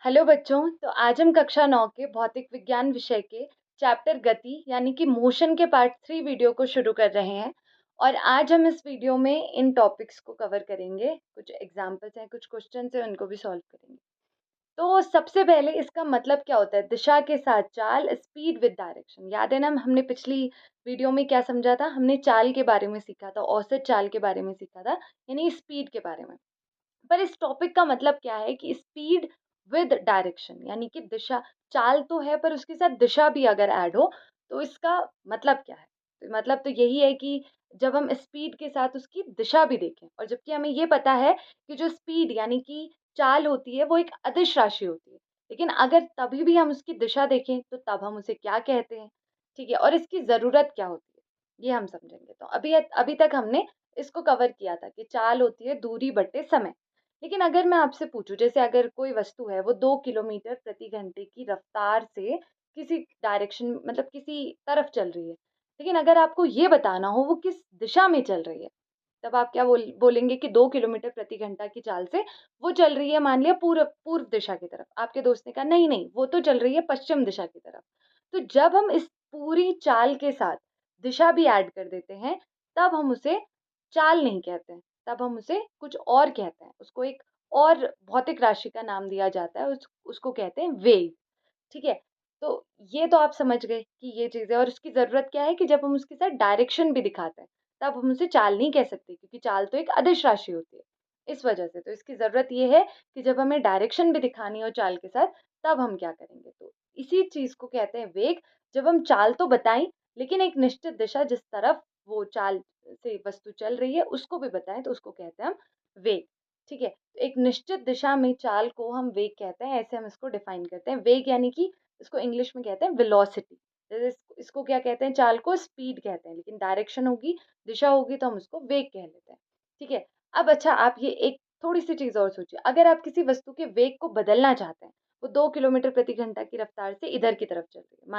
Hello बच्चों, तो आज हम कक्षा 9 के भौतिक विज्ञान विषय के चैप्टर गति यानी कि मोशन के पार्ट 3 वीडियो को शुरू कर रहे हैं। और आज हम इस वीडियो में इन टॉपिक्स को कवर करेंगे। कुछ एग्जांपल्स हैं, कुछ क्वेश्चंस हैं, उनको भी सॉल्व करेंगे। तो सबसे पहले इसका मतलब क्या होता है? दिशा के साथ चाल, स्पीड विद डायरेक्शन। याद है ना, हमने पिछली वीडियो में क्या समझा था? हमने चाल के बारे में सीखा था, औसत चाल के बारे में सीखा था, यानी स्पीड के बारे में। पर इस टॉपिक का मतलब क्या है कि स्पीड विद डायरेक्शन, यानी कि दिशा। चाल तो है पर उसके साथ दिशा भी अगर ऐड हो तो इसका मतलब क्या है? तो मतलब तो यही है कि जब हम स्पीड के साथ उसकी दिशा भी देखें, और जबकि हमें ये पता है कि जो स्पीड यानी कि चाल होती है वो एक अदिश राशि होती है, लेकिन अगर तभी भी हम उसकी दिशा देखें तो तब हम उसे क्या कहते हैं? ठीक है, और इसकी जरूरत क्या होती है ये हम समझेंगे। तो अभी अभी तक हमने इसको कवर किया था कि चाल होती है दूरी बटे समय। लेकिन अगर मैं आपसे पूछूं, जैसे अगर कोई वस्तु है वो 2 किलोमीटर प्रति घंटे की रफ्तार से किसी डायरेक्शन मतलब किसी तरफ चल रही है, लेकिन अगर आपको ये बताना हो वो किस दिशा में चल रही है, तब आप क्या बोलेंगे कि 2 किलोमीटर प्रति घंटा की चाल से वो चल रही है, मान लिया पूर्व पूर्व दिशा की तरफ। आपके दोस्त ने कहा नहीं नहीं, वो तो चल रही है पश्चिम दिशा की तरफ। तो जब हम इस पूरी चाल के साथ दिशा भी ऐड कर देते हैं, तब हम उसे चाल नहीं कहते हैं, तब हम उसे कुछ और कहते हैं। उसको एक और भौतिक राशि का नाम दिया जाता है, उसको कहते हैं वेग। ठीक है? तो ये तो आप समझ गए कि ये चीज़ है, और उसकी ज़रूरत क्या है कि जब हम उसके साथ डायरेक्शन भी दिखाते हैं, तब हम उसे चाल नहीं कह सकते, क्योंकि चाल तो एक अदिश राशि होती है। इस वजह से तो इसकी ज़रूरत ये है कि जब हमें डायरेक्शन भी दिखानी हो चाल के साथ, तब हम क्या करेंगे? तो इसी चीज़ को कहते हैं वेग। जब हम चाल तो बताएँ, लेकिन एक निश्चित दिशा जिस तरफ वो चाल से वस्तु चल रही है, उसको भी बताएँ, तो उसको कहते हैं हम वेग। ठीक है? तो एक निश्चित दिशा में चाल को हम वेग कहते हैं, ऐसे हम इसको डिफाइन करते हैं। वेग यानी कि इसको इंग्लिश में कहते हैं वेलोसिटी। जैसे इसको क्या कहते हैं? चाल को स्पीड कहते हैं, लेकिन डायरेक्शन होगी, दिशा होगी, तो हम उसको वेग कह लेते हैं। ठीक है? अब अच्छा, आप ये एक थोड़ी-सी चीज़ और सोचिए, अगर आप किसी वस्तु के वेग को बदलना चाहते हैं, वो 2 किलोमीटर प्रति घंटा की रफ्तार से इधर की तरफ चल रही है,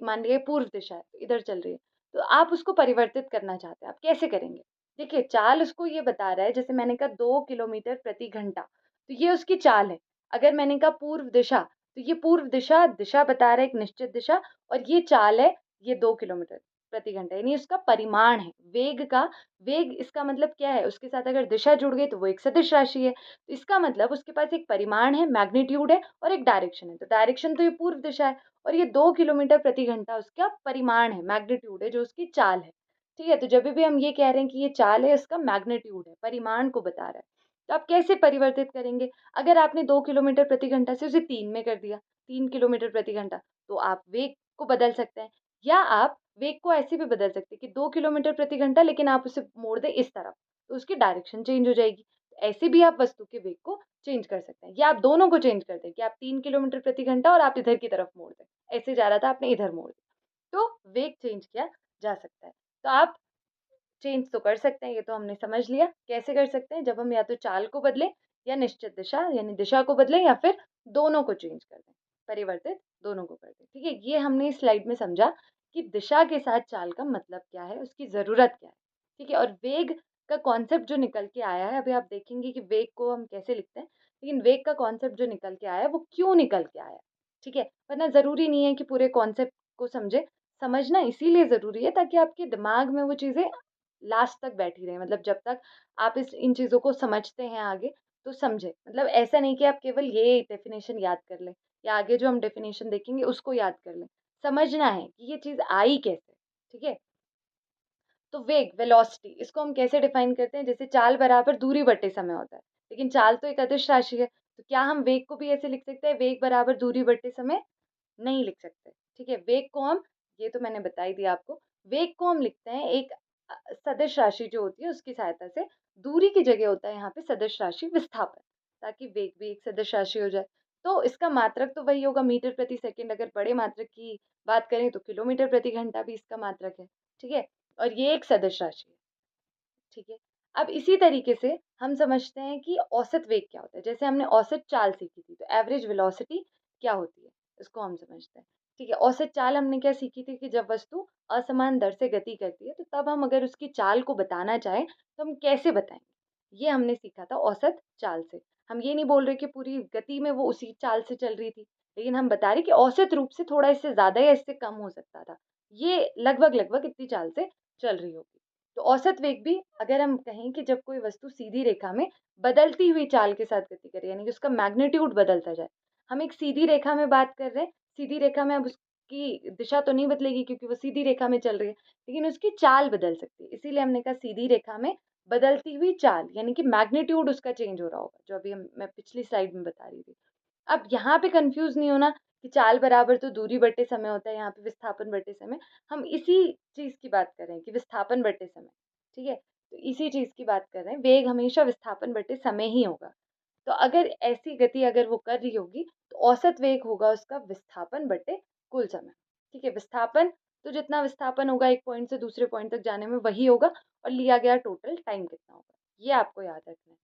मान लिया पूर्व दिशा है, तो इधर चल रही है, तो आप उसको परिवर्तित करना चाहते हैं, आप कैसे करेंगे? देखिए, चाल उसको ये बता रहा है, जैसे मैंने कहा 2 किलोमीटर प्रति घंटा, तो ये उसकी चाल है। अगर मैंने कहा पूर्व दिशा, तो ये पूर्व दिशा, दिशा बता रहा है एक निश्चित दिशा, और ये चाल है, ये 2 किलोमीटर प्रति घंटा, यानी उसका परिमाण है। वेग का वेग इसका मतलब क्या है? उसके साथ अगर दिशा जुड़ गई तो वो एक सदिश राशि है। तो इसका मतलब उसके पास एक परिमाण है, मैग्नीट्यूड है, और एक डायरेक्शन है। तो डायरेक्शन तो ये पूर्व दिशा है, और ये 2 किलोमीटर प्रति घंटा उसका परिमाण है, मैग्नीट्यूड है, जो उसकी चाल है। ठीक है? तो जब भी हम ये कह रहे हैं कि ये चाल है, इसका मैग्नीट्यूड है, परिमाण को बता रहा है। तो आप कैसे परिवर्तित करेंगे? अगर आपने 2 किलोमीटर प्रति घंटा से उसे 3 में कर दिया, 3 किलोमीटर प्रति घंटा, तो आप वेग को बदल सकते हैं। या आप वेग को ऐसे भी बदल सकते हैं कि 2 किलोमीटर प्रति घंटा, लेकिन आप उसे मोड़ दें इस तरफ, तो उसकी डायरेक्शन चेंज हो जाएगी। ऐसे भी आप वस्तु के वेग को चेंज कर सकते हैं, या आप दोनों को चेंज कर दें कि आप 3 किलोमीटर प्रति घंटा और आप इधर की तरफ मोड़ दें। ऐसे जा रहा था, आपने इधर मोड़ दिया, तो वेग चेंज किया जा सकता है। तो आप चेंज तो कर सकते हैं, ये तो हमने समझ लिया। कैसे कर सकते हैं? जब हम या तो चाल को बदलें, या निश्चित दिशा यानी दिशा को बदलें, या फिर दोनों को चेंज कर दें, परिवर्तित दोनों को कर दें। ठीक है? ये हमने इस स्लाइड में समझा कि दिशा के साथ चाल का मतलब क्या है, उसकी ज़रूरत क्या है। ठीक है? और वेग का कॉन्सेप्ट जो निकल के आया है, अभी आप देखेंगे कि वेग को हम कैसे लिखते हैं, लेकिन वेग का कॉन्सेप्ट जो निकल के आया है, वो क्यों निकल के आया है? ठीक है? वरना ज़रूरी नहीं है कि पूरे कॉन्सेप्ट को समझें। समझना इसीलिए ज़रूरी है ताकि आपके दिमाग में वो चीज़ें लास्ट तक बैठी रहे, मतलब जब तक आप इस इन चीज़ों को समझते हैं आगे, तो समझें। मतलब ऐसा नहीं कि आप केवल ये डेफ़िनेशन याद कर लें, या आगे जो हम डेफ़िनेशन देखेंगे उसको याद कर लें। समझना है कि ये चीज़ आई कैसे, ठीक है? तो वेग, वेलोसिटी, इसको हम कैसे डिफ़ाइन करते हैं? जैसे चाल बराबर दूरी बटे समय होता है, लेकिन चाल तो एक अदिश राशि है, तो क्या हम वेग को भी ऐसे लिख सकते हैं, वेग बराबर दूरी बटे समय? नहीं लिख सकते। ठीक है? वेग को हम, ये तो मैंने बता ही दिया आपको, वेग को हम लिखते हैं एक सदिश राशि जो होती है उसकी सहायता से। दूरी की जगह होता है यहाँ पे सदिश राशि विस्थापन, ताकि वेग भी एक सदिश राशि हो जाए। तो इसका मात्रक तो वही होगा, मीटर प्रति सेकंड। अगर बड़े मात्रक की बात करें तो किलोमीटर प्रति घंटा भी इसका मात्रक है। ठीक है? और ये एक सदिश राशि है। ठीक है? अब इसी तरीके से हम समझते हैं कि औसत वेग क्या होता है। जैसे हमने औसत चाल सीखी थी, तो एवरेज वेलोसिटी क्या होती है, इसको हम समझते हैं। ठीक है? औसत चाल हमने क्या सीखी थी कि जब वस्तु असमान दर से गति करती है, तो तब हम अगर उसकी चाल को बताना चाहें, तो हम कैसे बताएँगे? ये हमने सीखा था औसत चाल से। हम ये नहीं बोल रहे कि पूरी गति में वो उसी चाल से चल रही थी, लेकिन हम बता रहे कि औसत रूप से थोड़ा इससे ज़्यादा या इससे कम हो सकता था। ये लगभग-लगभग इतनी चाल से चल रही होगी। तो औसत वेग भी अगर हम कहें कि जब कोई वस्तु सीधी रेखा में बदलती हुई चाल के साथ गति करे, यानी कि उसका मैग्नीट्यूड बदलता जाए। हम एक सीधी रेखा में बात कर रहे हैं, सीधी रेखा में अब उसकी दिशा तो नहीं बदलेगी क्योंकि वो सीधी रेखा में चल रही है, लेकिन उसकी चाल बदल सकती है। इसीलिए हमने कहा सीधी रेखा में बदलती हुई चाल, यानी कि मैग्नीट्यूड उसका चेंज हो रहा होगा, जो अभी हम मैं पिछली स्लाइड में बता रही थी। अब यहाँ पे कन्फ्यूज़ नहीं होना कि चाल बराबर तो दूरी बटे समय होता है, यहाँ पे विस्थापन बटे समय। हम इसी चीज़ की बात कर रहे हैं कि विस्थापन बटे समय, ठीक है? तो इसी चीज़ की बात कर रहे हैं, वेग हमेशा विस्थापन बटे समय ही होगा। तो अगर ऐसी गति अगर वो कर रही होगी, तो औसत वेग होगा उसका विस्थापन बटे कुल समय, ठीक है? विस्थापन तो जितना विस्थापन होगा एक पॉइंट से दूसरे पॉइंट तक जाने में वही होगा और लिया गया टोटल टाइम कितना होगा, ये आपको याद रखना है।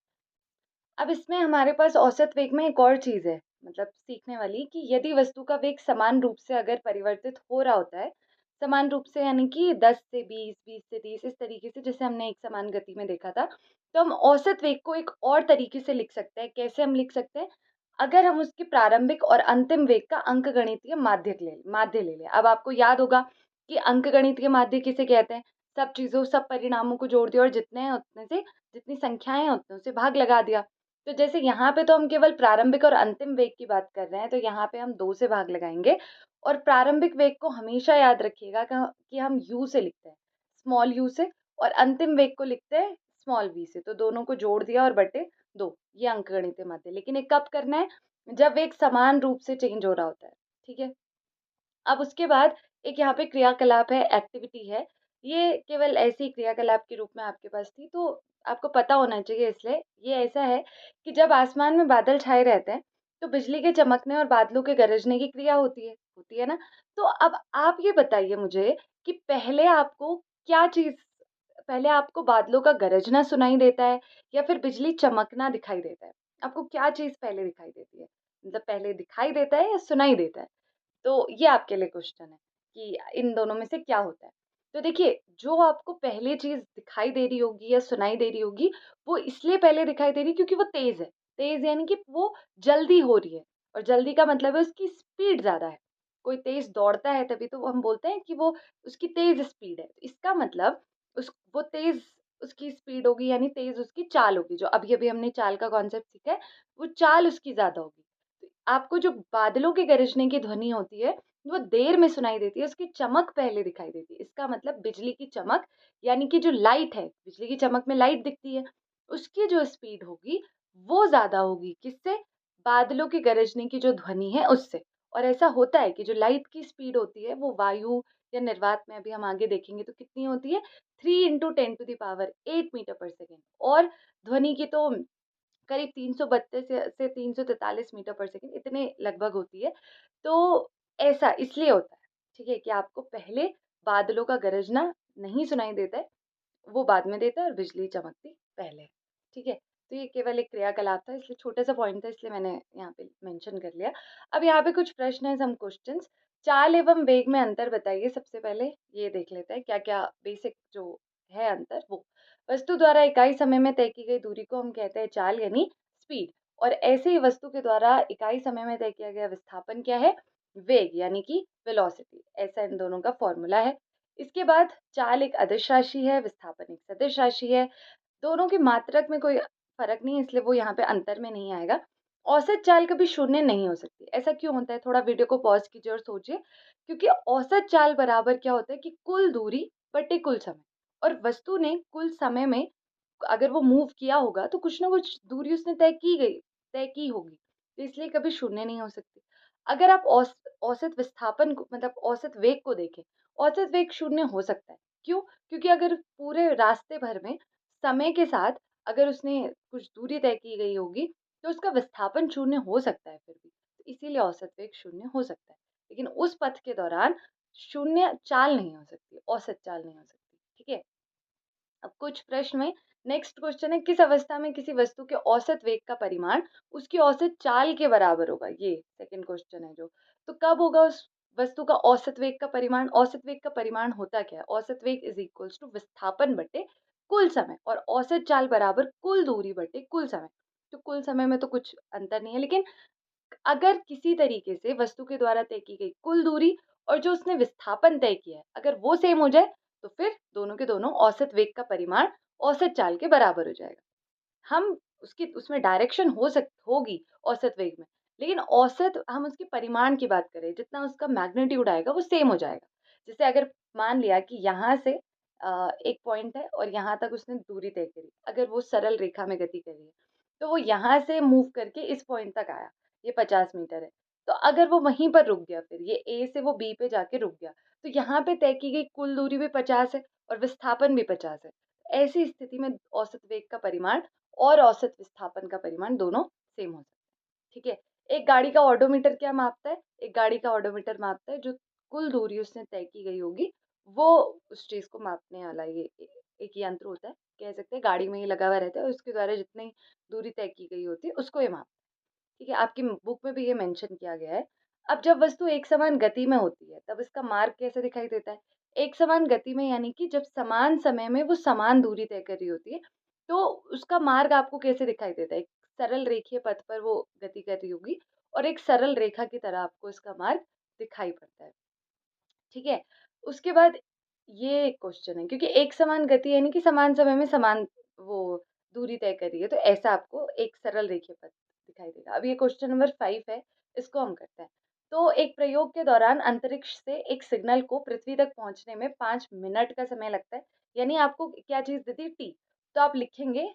अब इसमें हमारे पास औसत वेग में एक और चीज़ है, मतलब सीखने वाली, कि यदि वस्तु का वेग समान रूप से अगर परिवर्तित हो रहा होता है, समान रूप से यानी कि 10 से 20, 20 से 30 इस तरीके से जैसे हमने एक समान गति में देखा था, तो हम औसत वेग को एक और तरीके से लिख सकते हैं। कैसे हम लिख सकते हैं? अगर हम उसके प्रारंभिक और अंतिम वेग का अंकगणितीय माध्य ले लें। अब आपको याद होगा कि अंकगणितीय माध्य किसे कहते हैं? सब चीज़ों, सब परिणामों को जोड़ दिया और जितने हैं उतने से, जितनी संख्याएँ हैं उतनों से भाग लगा दिया। तो जैसे यहाँ पे तो हम केवल प्रारंभिक और अंतिम वेग की बात कर रहे हैं, तो यहाँ पे हम 2 से भाग लगाएँगे और प्रारंभिक वेग को हमेशा याद रखिएगा कि हम u से लिखते हैं, स्मॉल u से, और अंतिम वेग को लिखते हैं स्मॉल v से। तो दोनों को जोड़ दिया और बटे 2, ये अंकगणितीय माध्य। लेकिन ये कब करना है? जब वेग समान रूप से चेंज हो रहा होता है, ठीक है? अब उसके बाद एक यहाँ पे क्रियाकलाप है, एक्टिविटी है। ये केवल ऐसे ही क्रियाकलाप के रूप में आपके पास थी, तो आपको पता होना चाहिए इसलिए। ये ऐसा है कि जब आसमान में बादल छाए रहते हैं, तो बिजली के चमकने और बादलों के गरजने की क्रिया होती है ना? तो अब आप ये बताइए मुझे कि पहले आपको बादलों का गरजना सुनाई देता है या फिर बिजली चमकना दिखाई देता है? आपको क्या चीज़ पहले दिखाई देती है? मतलब पहले दिखाई देता है या सुनाई देता है? तो ये आपके लिए क्वेश्चन है कि इन दोनों में से क्या होता है? तो देखिए, जो आपको पहले चीज़ दिखाई दे रही होगी या सुनाई दे रही होगी, वो इसलिए पहले दिखाई दे रही है क्योंकि वो तेज़ है। तेज़ यानी कि वो जल्दी हो रही है, और जल्दी का मतलब है उसकी स्पीड ज़्यादा है। कोई तेज़ दौड़ता है तभी तो हम बोलते हैं कि वो उसकी तेज़ स्पीड है। इसका मतलब वो तेज़ उसकी स्पीड होगी, यानी तेज़ उसकी चाल होगी। जो अभी-अभी हमने चाल का कॉन्सेप्ट सीखा है, वो चाल उसकी ज़्यादा होगी। आपको जो बादलों के गरजने की ध्वनि होती है, वो देर में सुनाई देती है, उसकी चमक पहले दिखाई देती है। इसका मतलब बिजली की चमक, यानी कि जो लाइट है, बिजली की चमक में लाइट दिखती है, उसकी जो स्पीड होगी, वो ज़्यादा होगी। किससे? बादलों के गरजने की जो ध्वनि है, उससे। और ऐसा होता है कि जो लाइट की स्पीड होती है, वो वायु या निर्वात में अभी हम आगे देखेंगे तो कितनी होती है? 3 × 10⁸ मीटर पर सेकंड, और ध्वनि की तो करीब 332 से 343 मीटर पर सेकंड इतने लगभग होती है। तो ऐसा इसलिए होता है, ठीक है? कि आपको पहले बादलों का गरजना नहीं सुनाई देता है, वो बाद में देता है और बिजली चमकती पहले है, ठीक है? तो ये केवल एक क्रियाकलाप था, इसलिए छोटा-सा पॉइंट था, इसलिए मैंने यहाँ पे मेंशन कर लिया। अब यहाँ पे कुछ प्रश्न हैं, सम क्वेश्चन्स। चाल एवं वेग में अंतर बताइए। सबसे पहले ये देख लेते हैं क्या-क्या बेसिक जो है अंतर वो। वस्तु द्वारा इकाई समय में तय की गई दूरी को हम कहते हैं चाल, यानी स्पीड, और ऐसे ही वस्तु के द्वारा इकाई समय में तय किया गया विस्थापन क्या है? वेग, यानी कि वेलोसिटी। ऐसा इन दोनों का फॉर्मूला है। इसके बाद चाल एक अदिश राशि है, विस्थापन एक सदिश राशि है। दोनों की मात्रक में कोई फ़र्क नहीं है, इसलिए वो यहाँ पे अंतर में नहीं आएगा। औसत चाल कभी शून्य नहीं हो सकती। ऐसा क्यों होता है? थोड़ा वीडियो को पॉज़ कीजिए और सोचिए। क्योंकि औसत चाल बराबर क्या होता है कि कुल दूरी बटे कुल समय, और वस्तु ने कुल समय में अगर वो मूव किया होगा तो कुछ ना कुछ दूरी उसने तय की होगी। तो इसलिए कभी शून्य नहीं हो सकती। अगर आप औसत विस्थापन को, मतलब औसत वेग को देखें, औसत वेग शून्य हो सकता है। क्यों? क्योंकि अगर पूरे रास्ते भर में समय के साथ अगर उसने कुछ दूरी तय की गई होगी, तो उसका विस्थापन शून्य हो सकता है फिर भी। तो इसीलिए औसत वेग शून्य हो सकता है। लेकिन उस पथ के दौरान शून्य चाल नहीं हो सकती, औसत चाल नहीं हो सकती। ठीक है? अब कुछ प्रश्न में नेक्स्ट क्वेश्चन है, किस अवस्था में किसी वस्तु के औसत वेग का परिमाण उसकी औसत चाल के बराबर होगा? ये सेकंड क्वेश्चन है जो। तो कब होगा उस वस्तु का औसत वेग का परिमाण? औसत वेग का परिमाण होता क्या है? औसत वेग इज इक्वल्स टू विस्थापन बटे कुल समय, और औसत चाल बराबर कुल दूरी बटे कुल समय। तो कुल समय में तो कुछ अंतर नहीं है, लेकिन अगर किसी तरीके से वस्तु के द्वारा तय की गई कुल दूरी और जो उसने विस्थापन तय किया है, अगर वो सेम हो जाए, तो फिर दोनों के दोनों औसत वेग का परिमाण औसत चाल के बराबर हो जाएगा। हम उसकी उसमें डायरेक्शन होगी औसत वेग में, लेकिन औसत हम उसके परिमाण की बात करें, जितना उसका मैग्नीट्यूड आएगा वो सेम हो जाएगा। जैसे अगर मान लिया कि यहाँ से एक पॉइंट है और यहाँ तक उसने दूरी तय करी, अगर वो सरल रेखा में गति कर रही है, तो वो यहाँ से मूव करके इस पॉइंट तक आया, ये 50 मीटर है। तो अगर वो वहीं पर रुक गया, फिर ये ए से वो बी पे जाके रुक गया, तो यहाँ पे तय की गई कुल दूरी भी 50 है और विस्थापन भी 50 है। ऐसी स्थिति में औसत वेग का परिमाण और औसत विस्थापन का परिमाण दोनों सेम हो सकते हैं, ठीक है। एक गाड़ी का ओडोमीटर क्या मापता है? एक गाड़ी का ओडोमीटर मापता है जो कुल दूरी उसने तय की गई होगी, वो उस चीज को मापने वाला ये एक यंत्र होता है, कह सकते हैं गाड़ी में ही लगा हुआ रहता है और उसके द्वारा जितनी दूरी तय की गई होती है उसको ये मापता है, ठीक है। आपकी बुक में भी ये मेंशन किया गया है। अब जब वस्तु एक समान गति में होती है, तब इसका मार्ग कैसे दिखाई देता है? एक समान गति में यानी कि जब समान समय में वो समान दूरी तय कर रही होती है, तो उसका मार्ग आपको कैसे दिखाई देता है? एक सरल रेखीय पथ पर वो गति कर रही होगी और एक सरल रेखा की तरह आपको इसका मार्ग दिखाई पड़ता है, ठीक है। उसके बाद ये क्वेश्चन है, क्योंकि एक समान गति यानी कि समान समय में समान वो दूरी तय कर रही है, तो ऐसा आपको एक सरल रेखीय पथ दिखाई देगा। अब ये क्वेश्चन नंबर 5 है, इसको हम करते हैं। तो एक प्रयोग के दौरान अंतरिक्ष से एक सिग्नल को पृथ्वी तक पहुंचने में 5 मिनट का समय लगता है, यानी आपको क्या चीज दी थी? टी। तो आप लिखेंगे,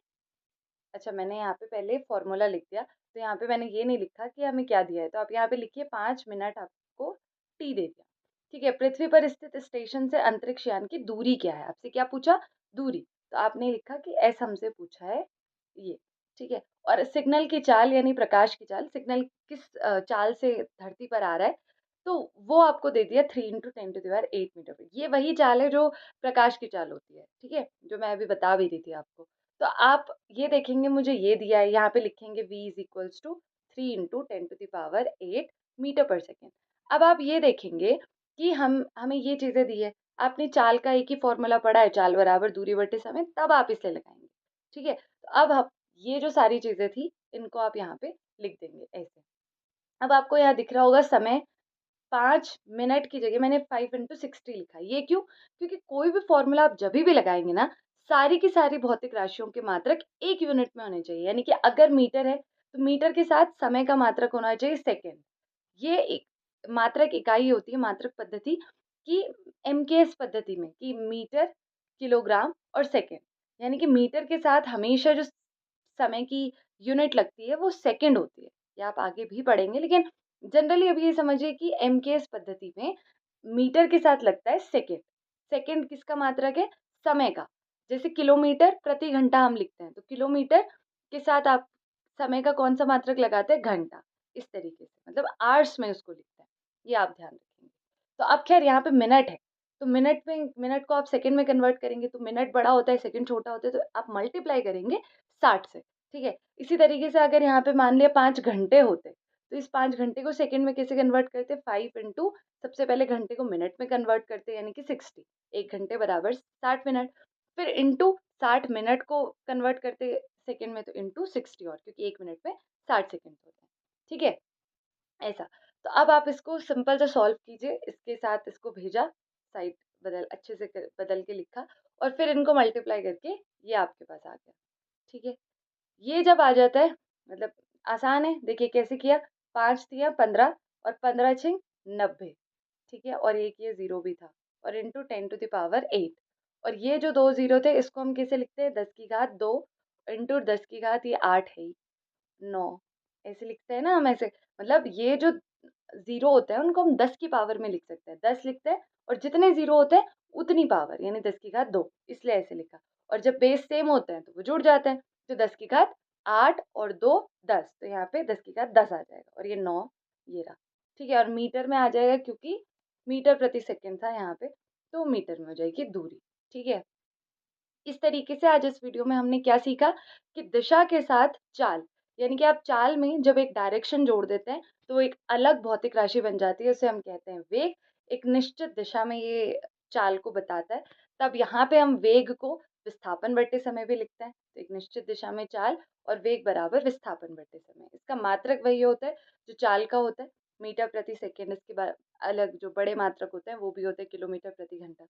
अच्छा मैंने यहाँ पे पहले फॉर्मूला लिख दिया, तो यहाँ पे मैंने ये नहीं लिखा कि हमें क्या दिया है, तो आप यहाँ पे लिखिए 5 मिनट आपको टी दे दिया, ठीक है। पृथ्वी पर स्थित स्टेशन से अंतरिक्ष यान की दूरी क्या है? आपसे क्या पूछा? दूरी। तो आपने लिखा कि एस हमसे पूछा है ये, ठीक है। और सिग्नल की चाल यानी प्रकाश की चाल, सिग्नल किस चाल से धरती पर आ रहा है, तो वो आपको दे दिया 3 × 10⁸ मीटर पे। ये वही चाल है जो प्रकाश की चाल होती है, ठीक है, जो मैं अभी बता भी रही थी आपको। तो आप ये देखेंगे मुझे ये दिया है, यहाँ पे लिखेंगे v is equals to 3 × 10⁸ metre per second. अब आप ये देखेंगे कि हमें ये चीजें दी है, आपने चाल का एक ही फॉर्मूला पढ़ा है, चाल बराबर दूरी बटे समय, तब आप इसे लगाएंगे, ठीक है। तो अब आप ये जो सारी चीजें थी, इनको आप यहाँ पे लिख देंगे ऐसे। अब आपको यहाँ दिख रहा होगा समय, 5 मिनट की जगह मैंने 5 × 60 लिखा है। ये क्यों? क्योंकि कोई भी फॉर्मूला आप जभी भी लगाएंगे ना, सारी की सारी भौतिक राशियों के मात्रक एक यूनिट में होने चाहिए। यानी कि अगर मीटर है, तो मीटर के साथ समय का मात्रक होना चाहिए सेकंड। ये एक मात्रक इकाई होती है मात्रक पद्धति की, एमकेएस पद्धति में, कि मीटर, किलोग्राम और सेकंड। यानी कि मीटर के साथ हमेशा जो समय की यूनिट लगती है वो सेकंड होती है। ये आप आगे भी पढ़ेंगे, लेकिन जनरली अब ये समझिए कि एमकेएस पद्धति में मीटर के साथ लगता है सेकंड। सेकंड किसका मात्रक है? समय का। जैसे किलोमीटर प्रति घंटा हम लिखते हैं, तो किलोमीटर के साथ आप समय का कौन सा मात्रक लगाते हैं? घंटा। इस तरीके से मतलब आवर्स में उसको लिखते हैं, ये आप ध्यान रखेंगे। तो अब खैर यहाँ पे मिनट है, तो मिनट को आप सेकंड में कन्वर्ट करेंगे, तो मिनट बड़ा होता है, सेकंड छोटा होता है, तो आप मल्टीप्लाई करेंगे 60 से, ठीक है। इसी तरीके से अगर यहाँ पे मान लिया 5 घंटे होते, तो इस 5 घंटे को सेकंड में कैसे कन्वर्ट करते? 5 इंटू, सबसे पहले घंटे को मिनट में कन्वर्ट करते, यानी कि 60। 1 घंटे बराबर 60 मिनट, फिर इंटू 60 मिनट को कन्वर्ट करते सेकंड में, तो इंटू 60 और, क्योंकि 1 मिनट में 60 सेकंड होते हैं, ठीक है, ऐसा। तो अब आप इसको सिंपल सा सॉल्व कीजिए, इसके साथ इसको भेजा, साइड अच्छे से बदल के लिखा, और फिर इनको मल्टीप्लाई करके ये आपके पास आ गया, ठीक है। ये जब आ जाता है, मतलब आसान है, देखिए कैसे किया। 5 दिया 15 और 15×6 90, ठीक है, और एक ये जीरो भी था, और इंटू 10⁸ और ये जो 2 जीरो थे इसको हम कैसे लिखते हैं? 10⁻2 इंटू 10⁻, ये 8 है ही, 9, ऐसे लिखते हैं ना हम ऐसे। मतलब ये जो जीरो होते हैं उनको हम 10 की पावर में लिख सकते हैं, 10 लिखते हैं, और जितने जीरो होते हैं उतनी पावर, यानी 10⁻2, इसलिए ऐसे लिखा। और जब बेस सेम होते हैं तो वो जुड़ जाते हैं, तो 10⁸8 और 2 10, तो यहाँ पे 10⁻10 आ जाएगा, और ये 9 ये रहा, ठीक है। और मीटर में आ जाएगा, क्योंकि मीटर प्रति सेकंड था यहाँ पे, तो मीटर में हो जाएगी दूरी, ठीक है। इस तरीके से आज इस वीडियो में हमने क्या सीखा कि दिशा के साथ चाल, यानी कि आप चाल में जब एक डायरेक्शन जोड़ देते हैं, तो एक अलग भौतिक राशि बन जाती है, उसे हम कहते हैं वेग। एक निश्चित दिशा में ये चाल को बताता है। तब यहाँ पे हम वेग को विस्थापन बटे समय भी लिखते हैं, तो एक निश्चित दिशा में चाल और वेग बराबर विस्थापन बटे समय। इसका मात्रक वही होता है जो चाल का होता है, मीटर प्रति सेकंड। इसके बाद अलग जो बड़े मात्रक होते हैं वो भी होते हैं किलोमीटर प्रति घंटा,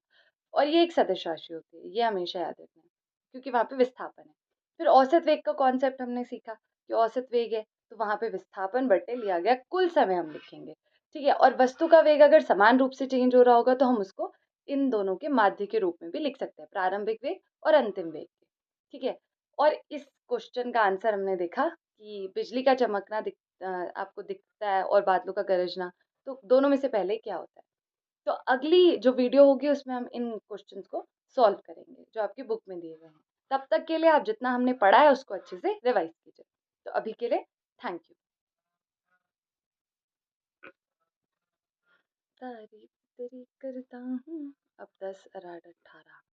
और ये एक सदिश राशि होती है, ये हमेशा याद रखना है क्योंकि वहाँ पे विस्थापन है। फिर औसत वेग का कॉन्सेप्ट हमने सीखा कि औसत वेग है तो वहाँ पे विस्थापन बटे लिया गया कुल समय हम लिखेंगे, ठीक है। और वस्तु का वेग अगर समान रूप से चेंज हो रहा होगा तो हम उसको इन दोनों के माध्य के रूप में भी लिख सकते हैं, प्रारंभिक वेग और अंतिम वेग, ठीक है। और इस क्वेश्चन का आंसर हमने देखा कि बिजली का चमकना आपको दिखता है और बादलों का गरजना, तो दोनों में से पहले क्या होता है। तो अगली जो वीडियो होगी उसमें हम इन क्वेश्चंस को सॉल्व करेंगे जो आपकी बुक में दिए गए हैं। तब तक के लिए आप जितना हमने पढ़ा है उसको अच्छे से रिवाइज कीजिए। तो अभी के लिए थैंक यू। तारीफ तेरी करता हूँ अब 10 अराड 18।